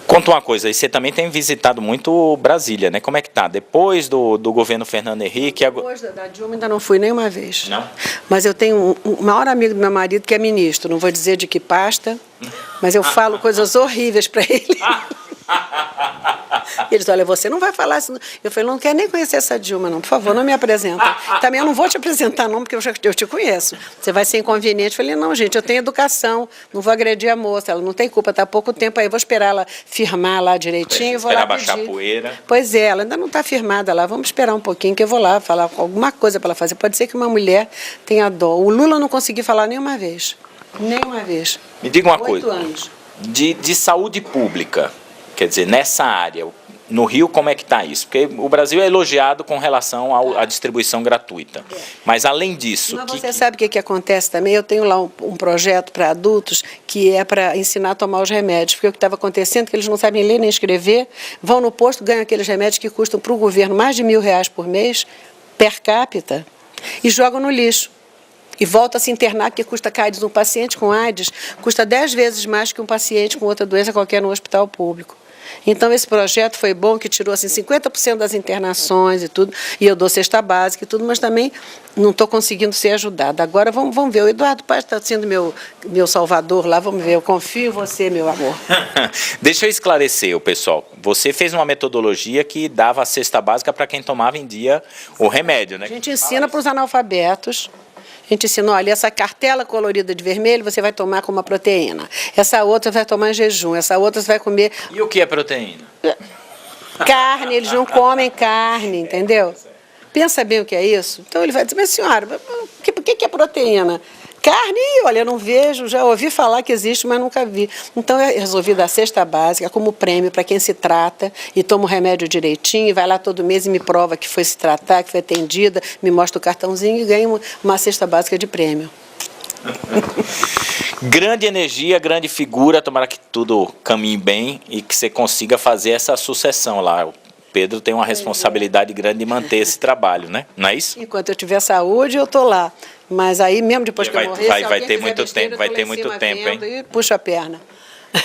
Conta uma coisa, e você também tem visitado muito Brasília, né? Como é que tá? Depois do governo Fernando Henrique... Depois da Dilma ainda não fui nenhuma vez. Não? Mas eu tenho um maior amigo do meu marido que é ministro, não vou dizer de que pasta, mas eu falo coisas horríveis para ele. Ele diz, olha, você não vai falar isso. Eu falei, não quero nem conhecer essa Dilma, não. Por favor, não me apresenta. Também eu não vou te apresentar, não, porque eu te conheço. Você vai ser inconveniente. Eu falei, não, gente, eu tenho educação, não vou agredir a moça, ela não tem culpa, está há pouco tempo aí, eu vou esperar ela firmar lá direitinho e vou lá pedir. Baixar a poeira. Pois é, ela ainda não está firmada lá, vamos esperar um pouquinho que eu vou lá falar alguma coisa para ela fazer. Pode ser que uma mulher tenha dó. O Lula não conseguiu falar nenhuma vez. Nenhuma vez. Me diga uma 8 coisa. anos. De saúde pública, quer dizer, nessa área, no Rio, como é que está isso? Porque o Brasil é elogiado com relação à distribuição gratuita. Mas, além disso... Mas você sabe o que acontece também? Eu tenho lá um projeto para adultos que é para ensinar a tomar os remédios. Porque o que estava acontecendo é que eles não sabem ler nem escrever, vão no posto, ganham aqueles remédios que custam para o governo mais de R$1.000 por mês, per capita, e jogam no lixo. E volta a se internar, porque custa AIDS. Um paciente com AIDS custa 10 vezes mais que um paciente com outra doença qualquer no hospital público. Então, esse projeto foi bom, que tirou assim, 50% das internações e tudo, e eu dou cesta básica e tudo, mas também não estou conseguindo ser ajudada. Agora vamos ver, o Eduardo Paz está sendo meu salvador lá, vamos ver, eu confio em você, meu amor. Deixa eu esclarecer o pessoal. Você fez uma metodologia que dava a cesta básica para quem tomava em dia o remédio, né? A gente ensina para os analfabetos. A gente ensina, olha, essa cartela colorida de vermelho você vai tomar com uma proteína. Essa outra você vai tomar em jejum, essa outra você vai comer... E o que é proteína? Carne, eles não comem carne, entendeu? Pensa bem o que é isso. Então ele vai dizer, mas senhora, o que é proteína? Carne, olha, eu não vejo, já ouvi falar que existe, mas nunca vi. Então eu resolvi dar cesta básica como prêmio para quem se trata e toma o remédio direitinho, e vai lá todo mês e me prova que foi se tratar, que foi atendida, me mostra o cartãozinho e ganha uma cesta básica de prêmio. Grande energia, grande figura, tomara que tudo caminhe bem e que você consiga fazer essa sucessão lá. O Pedro tem uma responsabilidade grande de manter esse trabalho, né? Não é isso? Enquanto eu tiver saúde, eu estou lá. Mas aí, mesmo depois que eu morrer, vai ter muito tempo, vai ter muito tempo, hein? E puxa a perna.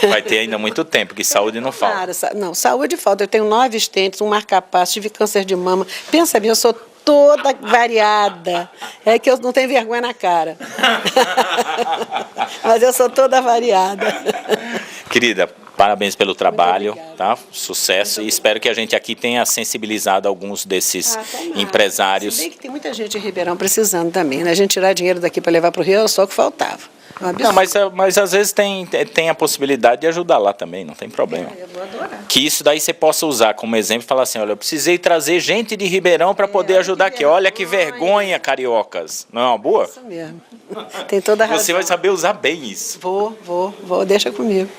Vai ter ainda muito tempo, que saúde não falta. Não, saúde falta. Eu tenho 9 estentes, um marca-passo, tive câncer de mama. Pensa bem, eu sou toda variada. É que eu não tenho vergonha na cara. Mas eu sou toda variada. Querida, parabéns pelo trabalho, tá? Sucesso. E espero que a gente aqui tenha sensibilizado alguns desses empresários. Se bem que tem muita gente em Ribeirão precisando também, né? A gente tirar dinheiro daqui para levar para o Rio é só o que faltava. Não, mas às vezes tem a possibilidade de ajudar lá também, não tem problema. Eu vou adorar. Que isso daí você possa usar como exemplo e falar assim, olha, eu precisei trazer gente de Ribeirão para poder ajudar aqui. Olha que vergonha, cariocas. Não é uma boa? Isso mesmo. Tem toda a razão. Você vai saber usar bem isso. Vou, deixa comigo.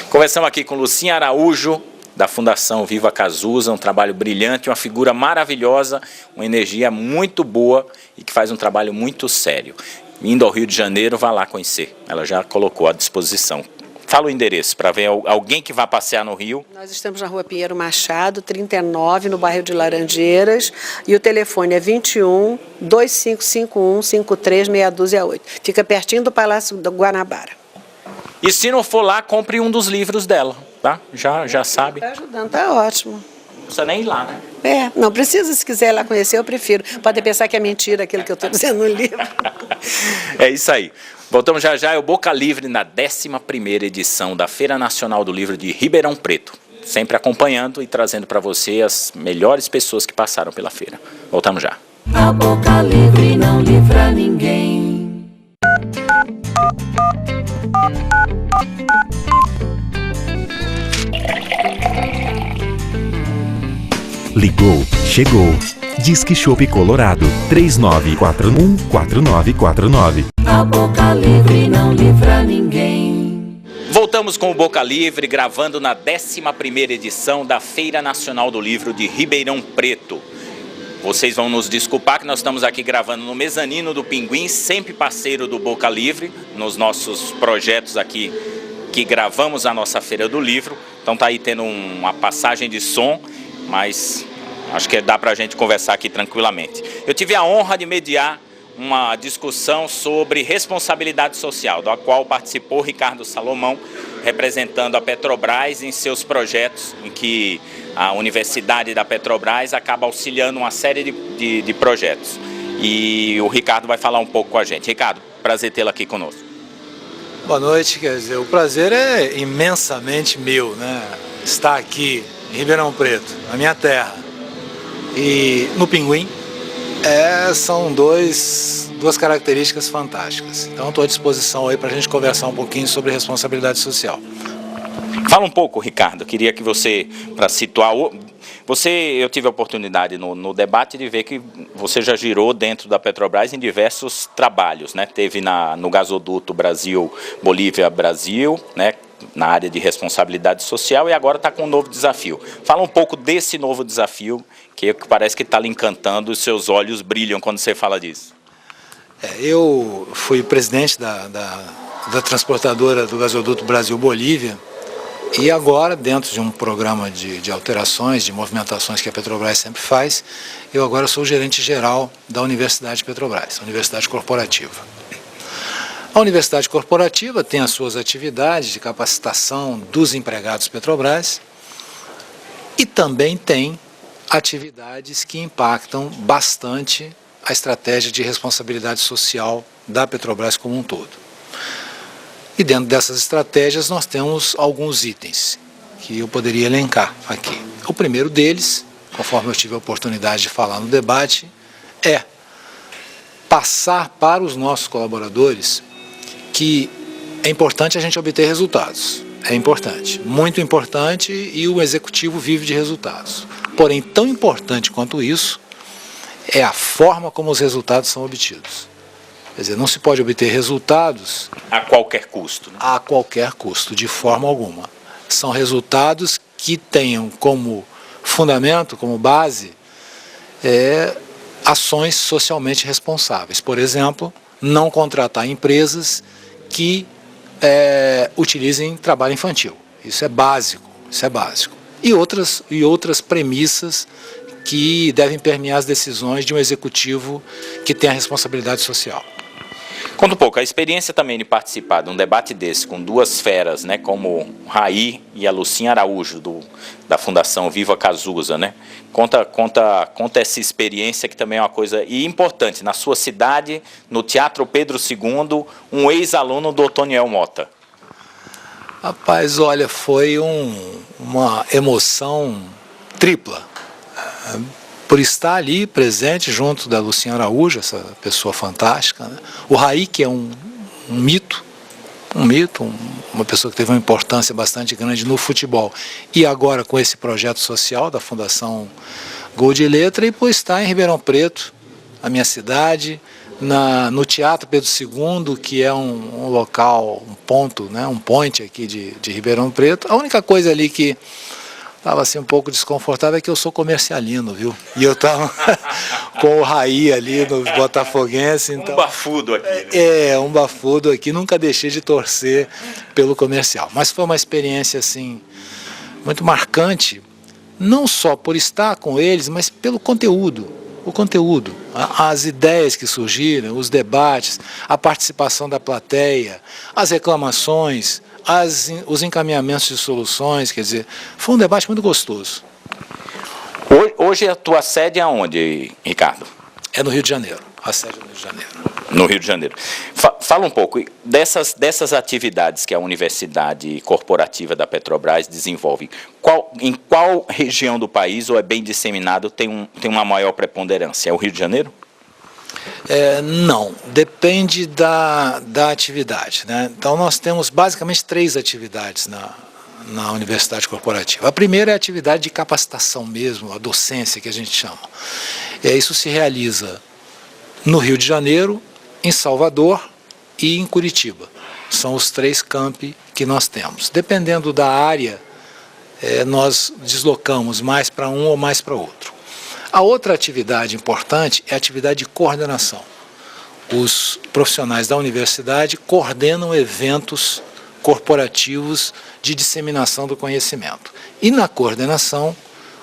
Conversamos aqui com Lucinha Araújo, da Fundação Viva Cazuza, um trabalho brilhante, uma figura maravilhosa, uma energia muito boa e que faz um trabalho muito sério. Indo ao Rio de Janeiro, vá lá conhecer. Ela já colocou à disposição. Fala o endereço, para ver alguém que vá passear no Rio. Nós estamos na Rua Pinheiro Machado, 39, no bairro de Laranjeiras, e o telefone é 21 2551 53628. Fica pertinho do Palácio do Guanabara. E se não for lá, compre um dos livros dela, tá? Já sabe. Está ajudando, tá ótimo. Não precisa nem ir lá, né? Não precisa, se quiser ir lá conhecer, eu prefiro. Pode pensar que é mentira aquilo que eu estou dizendo no livro. É isso aí. Voltamos já, é o Boca Livre na 11ª edição da Feira Nacional do Livro de Ribeirão Preto. Sempre acompanhando e trazendo para você as melhores pessoas que passaram pela feira. Voltamos já. A Boca Livre não livra ninguém. Ligou, chegou. Disque Chopp Colorado 3941-4949. A boca livre não livra ninguém. Voltamos com o Boca Livre, gravando na 11ª edição da Feira Nacional do Livro de Ribeirão Preto. Vocês vão nos desculpar que nós estamos aqui gravando no mezanino do Pinguim, sempre parceiro do Boca Livre, nos nossos projetos aqui que gravamos a nossa Feira do Livro. Então tá aí tendo uma passagem de som, mas acho que dá pra gente conversar aqui tranquilamente. Eu tive a honra de mediar uma discussão sobre responsabilidade social, da qual participou Ricardo Salomão, representando a Petrobras em seus projetos, em que a Universidade da Petrobras acaba auxiliando uma série de projetos. E o Ricardo vai falar um pouco com a gente. Ricardo, prazer tê-lo aqui conosco. Boa noite, quer dizer, o prazer é imensamente meu, né? Estar aqui em Ribeirão Preto, na minha terra, e no Pinguim, são duas características fantásticas. Então estou à disposição aí para a gente conversar um pouquinho sobre responsabilidade social. Fala um pouco, Ricardo, queria que você, para situar, eu tive a oportunidade no debate de ver que você já girou dentro da Petrobras em diversos trabalhos, né? Teve no gasoduto Bolívia-Brasil, né? Na área de responsabilidade social, e agora está com um novo desafio. Fala um pouco desse novo desafio, que parece que está lhe encantando, os seus olhos brilham quando você fala disso. Eu fui presidente da transportadora do gasoduto Brasil-Bolívia, e agora, dentro de um programa de alterações, de movimentações que a Petrobras sempre faz, eu agora sou o gerente geral da Universidade Petrobras, Universidade Corporativa. A Universidade Corporativa tem as suas atividades de capacitação dos empregados Petrobras e também tem atividades que impactam bastante a estratégia de responsabilidade social da Petrobras como um todo. E dentro dessas estratégias nós temos alguns itens que eu poderia elencar aqui. O primeiro deles, conforme eu tive a oportunidade de falar no debate, é passar para os nossos colaboradores que é importante a gente obter resultados. É importante, muito importante, e o executivo vive de resultados. Porém, tão importante quanto isso é a forma como os resultados são obtidos. Quer dizer, não se pode obter resultados a qualquer custo, né? A qualquer custo, de forma alguma. São resultados que tenham como fundamento, como base, ações socialmente responsáveis. Por exemplo, não contratar empresas que utilizem trabalho infantil. Isso é básico, E outras premissas que devem permear as decisões de um executivo que tem a responsabilidade social. Conta um pouco, a experiência também de participar de um debate desse com duas feras, né, como o Raí e a Lucinha Araújo, da Fundação Viva Cazuza, né? Conta essa experiência, que também é uma coisa importante. Na sua cidade, no Teatro Pedro II, um ex-aluno do Otoniel Mota. Rapaz, olha, foi uma emoção tripla. Por estar ali presente junto da Lucinha Araújo, essa pessoa fantástica, né? O Raí, que é um mito, uma pessoa que teve uma importância bastante grande no futebol, e agora com esse projeto social da Fundação Gol de Letra, e por estar em Ribeirão Preto, a minha cidade, no Teatro Pedro II, que é um local, um ponto, né, um point aqui de Ribeirão Preto. A única coisa ali que estava assim um pouco desconfortável é que eu sou comercialino, viu? E eu estava com o Raí ali no Botafoguense. Então, um bafudo aqui. Né? Um bafudo aqui. Nunca deixei de torcer pelo comercial. Mas foi uma experiência assim muito marcante, não só por estar com eles, mas pelo conteúdo. O conteúdo, as ideias que surgiram, os debates, a participação da plateia, as reclamações, os encaminhamentos de soluções, quer dizer, foi um debate muito gostoso. Hoje a tua sede é aonde, Ricardo? É no Rio de Janeiro, a sede é no Rio de Janeiro. No Rio de Janeiro. Fala um pouco dessas atividades que a Universidade Corporativa da Petrobras desenvolve. Em qual região do país, ou é bem disseminado, tem uma maior preponderância? É o Rio de Janeiro? Não, depende da atividade, né? Então nós temos basicamente 3 atividades na Universidade Corporativa. A primeira é a atividade de capacitação mesmo, a docência que a gente chama. Isso se realiza no Rio de Janeiro, em Salvador e em Curitiba. São os 3 campi que nós temos. Dependendo da área, nós deslocamos mais para um ou mais para outro. A outra atividade importante é a atividade de coordenação. Os profissionais da universidade coordenam eventos corporativos de disseminação do conhecimento. E na coordenação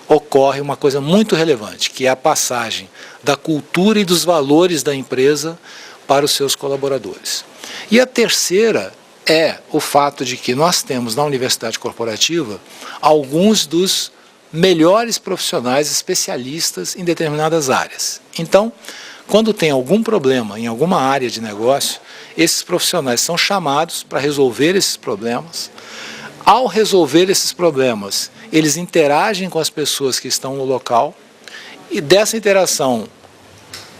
ocorre uma coisa muito relevante, que é a passagem da cultura e dos valores da empresa para os seus colaboradores. E a terceira é o fato de que nós temos na Universidade Corporativa alguns dos melhores profissionais especialistas em determinadas áreas. Então, quando tem algum problema em alguma área de negócio, esses profissionais são chamados para resolver esses problemas. Ao resolver esses problemas, eles interagem com as pessoas que estão no local e dessa interação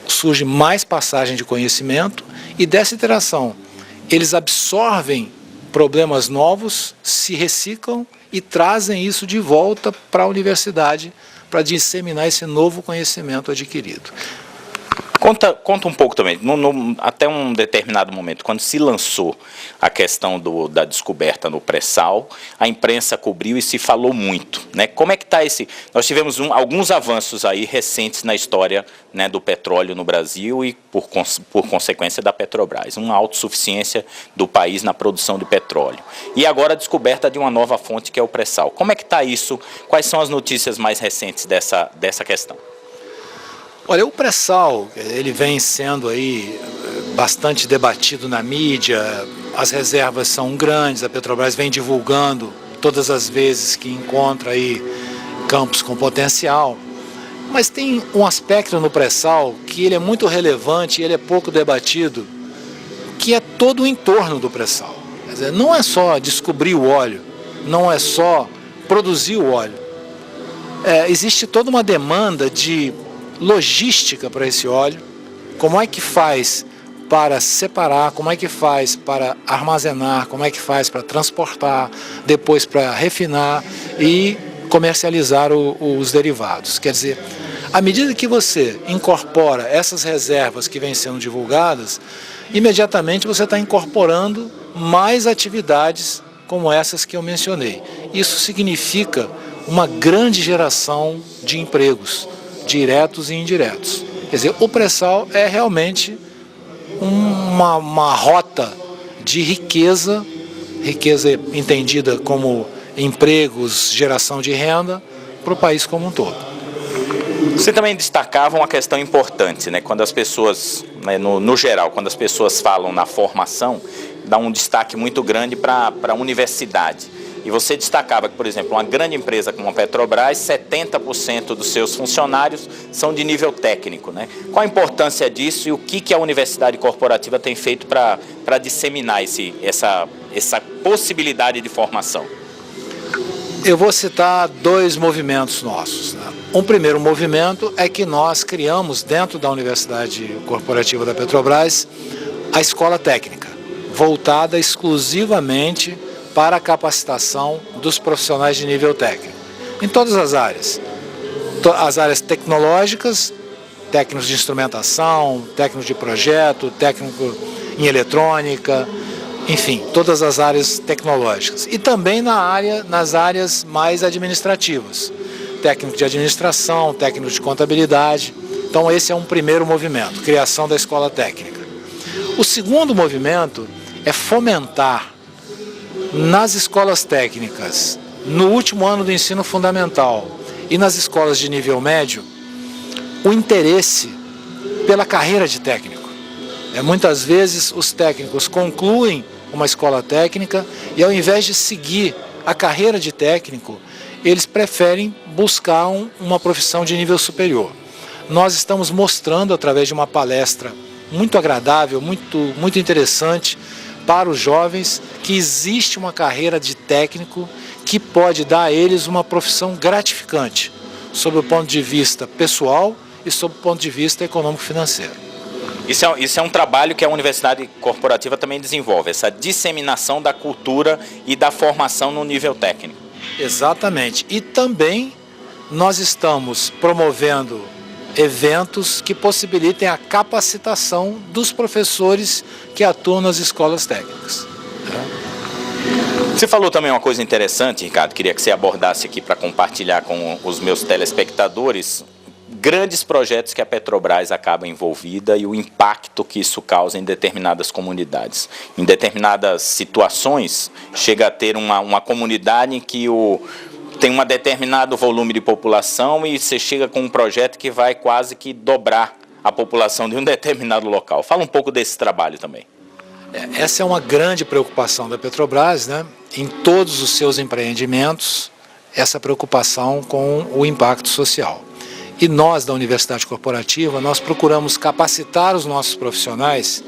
surge mais passagem de conhecimento e dessa interação eles absorvem problemas novos, se reciclam e trazem isso de volta para a universidade para disseminar esse novo conhecimento adquirido. Conta um pouco também, até um determinado momento, quando se lançou a questão da descoberta no pré-sal, a imprensa cobriu e se falou muito, né? Como é que está esse... Nós tivemos alguns avanços aí recentes na história, né, do petróleo no Brasil e, por consequência, da Petrobras. Uma autossuficiência do país na produção de petróleo. E agora a descoberta de uma nova fonte, que é o pré-sal. Como é que está isso? Quais são as notícias mais recentes dessa questão? Olha, o pré-sal, ele vem sendo aí bastante debatido na mídia, as reservas são grandes, a Petrobras vem divulgando todas as vezes que encontra aí campos com potencial, mas tem um aspecto no pré-sal que ele é muito relevante e ele é pouco debatido, que é todo o entorno do pré-sal. Quer dizer, não é só descobrir o óleo, não é só produzir o óleo, existe toda uma demanda de logística para esse óleo, como é que faz para separar, como é que faz para armazenar, como é que faz para transportar, depois para refinar e comercializar os derivados. Quer dizer, à medida que você incorpora essas reservas que vêm sendo divulgadas, imediatamente você está incorporando mais atividades como essas que eu mencionei. Isso significa uma grande geração de empregos, diretos e indiretos. Quer dizer, o pré-sal é realmente uma rota de riqueza entendida como empregos, geração de renda para o país como um todo. Você também destacava uma questão importante, né? Quando as pessoas, né, no geral, quando as pessoas falam na formação, dá um destaque muito grande para a universidade. E você destacava que, por exemplo, uma grande empresa como a Petrobras, 70% dos seus funcionários são de nível técnico, né? Qual a importância disso e o que a universidade corporativa tem feito para disseminar essa possibilidade de formação? Eu vou citar 2 movimentos nossos, né? Um primeiro movimento é que nós criamos dentro da Universidade Corporativa da Petrobras a escola técnica, voltada exclusivamente para a capacitação dos profissionais de nível técnico, em todas as áreas. As áreas tecnológicas, técnicos de instrumentação, técnicos de projeto, técnico em eletrônica, enfim, todas as áreas tecnológicas. E também nas áreas mais administrativas, técnico de administração, técnico de contabilidade. Então esse é um primeiro movimento, criação da escola técnica. O segundo movimento é fomentar nas escolas técnicas, no último ano do ensino fundamental e nas escolas de nível médio, o interesse pela carreira de técnico. Muitas vezes os técnicos concluem uma escola técnica e, ao invés de seguir a carreira de técnico, eles preferem buscar uma profissão de nível superior. Nós estamos mostrando, através de uma palestra muito agradável, muito interessante, para os jovens, que existe uma carreira de técnico que pode dar a eles uma profissão gratificante, sob o ponto de vista pessoal e sob o ponto de vista econômico-financeiro. Isso é um trabalho que a Universidade Corporativa também desenvolve, essa disseminação da cultura e da formação no nível técnico. Exatamente. E também nós estamos promovendo eventos que possibilitem a capacitação dos professores que atuam nas escolas técnicas. Você falou também uma coisa interessante, Ricardo, queria que você abordasse aqui para compartilhar com os meus telespectadores grandes projetos que a Petrobras acaba envolvida e o impacto que isso causa em determinadas comunidades. Em determinadas situações, chega a ter uma comunidade em que tem um determinado volume de população e você chega com um projeto que vai quase que dobrar a população de um determinado local. Fala um pouco desse trabalho também. Essa é uma grande preocupação da Petrobras, né? Em todos os seus empreendimentos, essa preocupação com o impacto social. E nós, da Universidade Corporativa, nós procuramos capacitar os nossos profissionais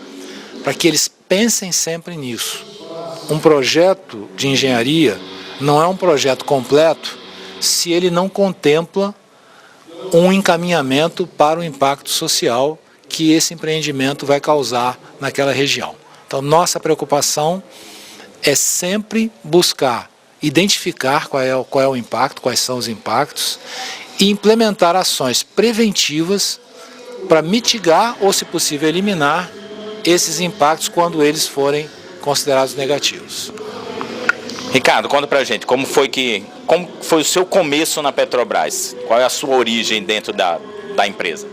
para que eles pensem sempre nisso. Um projeto de engenharia não é um projeto completo se ele não contempla um encaminhamento para o impacto social que esse empreendimento vai causar naquela região. Então, nossa preocupação é sempre buscar, identificar qual é o impacto, quais são os impactos, e implementar ações preventivas para mitigar ou, se possível, eliminar esses impactos quando eles forem considerados negativos. Ricardo, conta pra gente, como foi o seu começo na Petrobras? Qual é a sua origem dentro da empresa?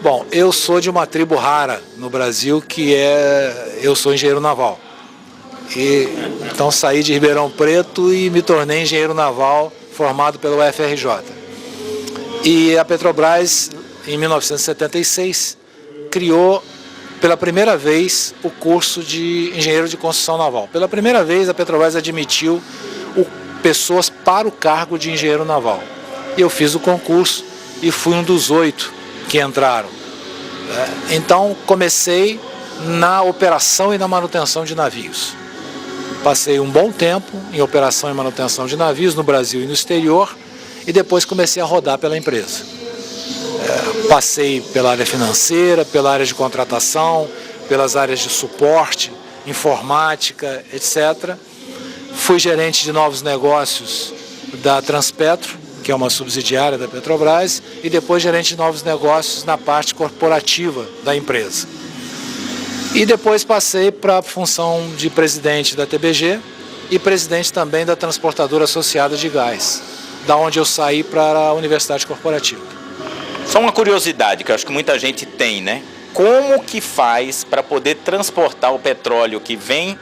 Bom, eu sou de uma tribo rara no Brasil, eu sou engenheiro naval. Então saí de Ribeirão Preto e me tornei engenheiro naval formado pelo UFRJ. E a Petrobras, em 1976, criou pela primeira vez o curso de engenheiro de construção naval. Pela primeira vez a Petrobras admitiu pessoas para o cargo de engenheiro naval. E eu fiz o concurso e fui um dos 8 que entraram. Então comecei na operação e na manutenção de navios. Passei um bom tempo em operação e manutenção de navios no Brasil e no exterior e depois comecei a rodar pela empresa. Passei pela área financeira, pela área de contratação, pelas áreas de suporte, informática, etc. Fui gerente de novos negócios da Transpetro, que é uma subsidiária da Petrobras, e depois gerente de novos negócios na parte corporativa da empresa. E depois passei para a função de presidente da TBG e presidente também da Transportadora Associada de Gás, da onde eu saí para a Universidade Corporativa. Só uma curiosidade que eu acho que muita gente tem, né? Como que faz para poder transportar o petróleo que vem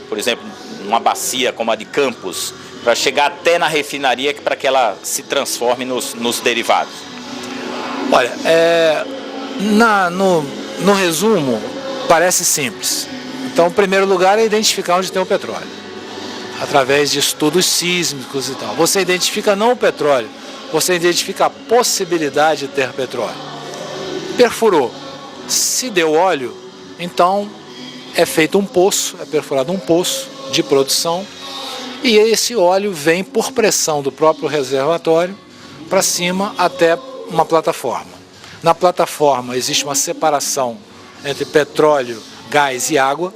por exemplo, uma bacia como a de Campos, para chegar até na refinaria para que ela se transforme nos derivados? Olha, no resumo, parece simples. Então, em primeiro lugar, é identificar onde tem o petróleo, através de estudos sísmicos e tal. Você identifica não o petróleo, você identifica a possibilidade de ter petróleo. Perfurou. Se deu óleo, então é feito um poço, é perfurado um poço de produção e esse óleo vem por pressão do próprio reservatório para cima até uma plataforma. Na plataforma existe uma separação entre petróleo, gás e água,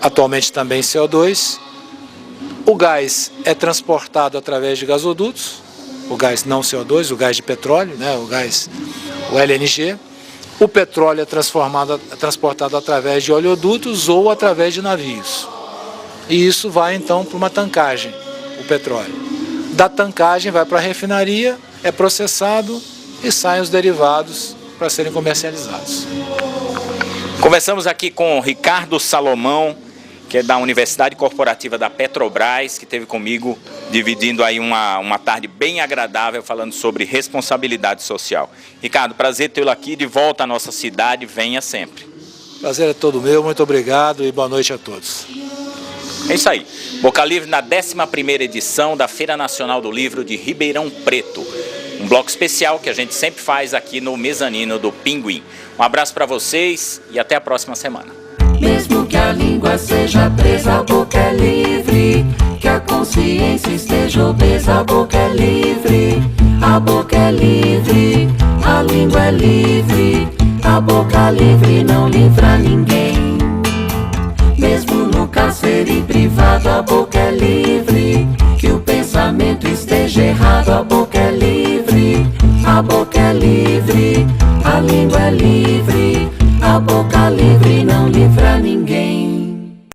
atualmente também CO2. O gás é transportado através de gasodutos, o gás não CO2, o gás de petróleo, né, o LNG. O petróleo é transportado através de oleodutos ou através de navios. E isso vai então para uma tancagem, o petróleo. Da tancagem vai para a refinaria, é processado e saem os derivados para serem comercializados. Conversamos aqui com Ricardo Salomão, que é da Universidade Corporativa da Petrobras, que esteve comigo dividindo aí uma tarde bem agradável falando sobre responsabilidade social. Ricardo, prazer tê-lo aqui de volta à nossa cidade, venha sempre. Prazer é todo meu, muito obrigado e boa noite a todos. É isso aí, Boca Livre na 11ª edição da Feira Nacional do Livro de Ribeirão Preto. Um bloco especial que a gente sempre faz aqui no mezanino do Pinguim. Um abraço para vocês e até a próxima semana. Mesmo que a língua seja presa, a boca é livre. Que a consciência esteja obesa, a boca é livre. A boca é livre, a língua é livre. A boca livre não livra ninguém. Mesmo no cárcere privado, a boca é livre. Que o pensamento esteja errado, a boca é livre. A a boca é livre, a língua é livre, a boca livre não livra.